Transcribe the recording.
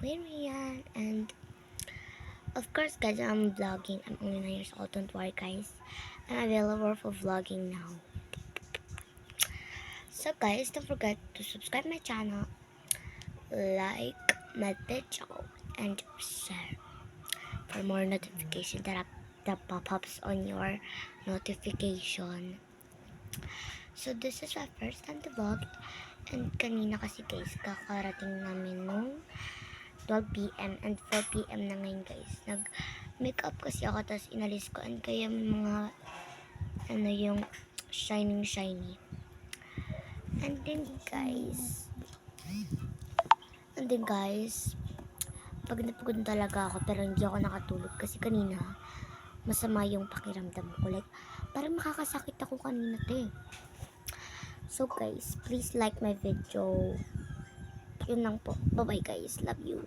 Aquarian. And of course, guys, I'm vlogging. I'm only 9 years old. Don't worry, guys. I'm available for vlogging now. So, guys, don't forget to subscribe my channel, like my video, and share for more notification that pop-ups on your notification. So, this is my first time to vlog. And kanina kasi, guys, kakarating namin nung 12 p.m. and 4 p.m. na ngayon, guys. Nag-makeup kasi ako, tapos inalis ko. And kaya may mga, yung shiny. And then, guys, pagod na pagod talaga ako, pero hindi ako nakatulog. Kasi kanina, masama yung pakiramdam ko. Like, parang makakasakit ako kanina, So, guys, please like my video. Yun lang po. Bye-bye, guys. Love you.